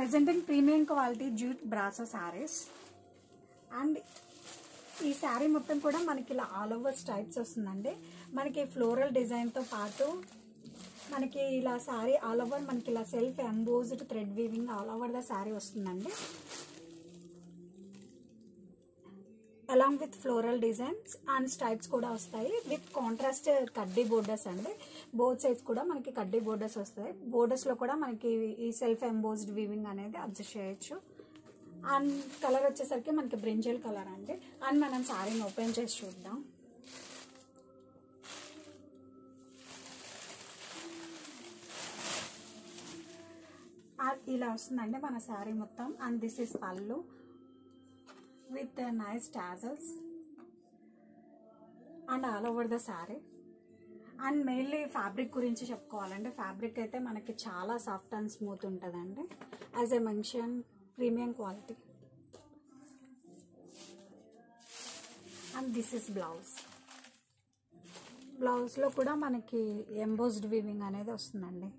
presenting premium quality jute brasso sarees. And ఈ శారీ మొత్తం కూడా మనకి ఇలా ఆల్ ఓవర్ స్ట్రైప్స్ వస్తుందండి. మనకి ఫ్లోరల్ డిజైన్తో పాటు మనకి ఇలా శారీ ఆల్ ఓవర్ మనకి ఇలా self embossed thread weaving all over the sari వస్తుందండి. Along with floral designs and stripes కూడా వస్తాయి. విత్ కాంట్రాస్ట్ కడ్డీ బోర్డర్స్ అండి. బోత్ సైడ్స్ కూడా మనకి కడ్డీ బోర్డర్స్ వస్తాయి. బోర్డర్స్లో కూడా మనకి ఈ సెల్ఫ్ ఎంబోజ్డ్ వీవింగ్ అనేది అబ్జర్వ్ చేయొచ్చు. అండ్ కలర్ వచ్చేసరికి మనకి బ్రింజల్ కలర్ అండి. అండ్ మనం శారీని ఓపెన్ చేసి చూద్దాం. ఇలా వస్తుందండి మన శారీ మొత్తం. అండ్ దిస్ ఇస్ పళ్ళు with nice tassels and all over the sari. And mainly fabric గురించి చెప్పుకోవాలంటే ఫ్యాబ్రిక్ అయితే మనకి చాలా సాఫ్ట్ అండ్ స్మూత్ ఉంటుందండి. As a mention premium quality. And this is blouse. బ్లౌజ్లో కూడా మనకి ఎంబోస్డ్ వీవింగ్ అనేది వస్తుందండి.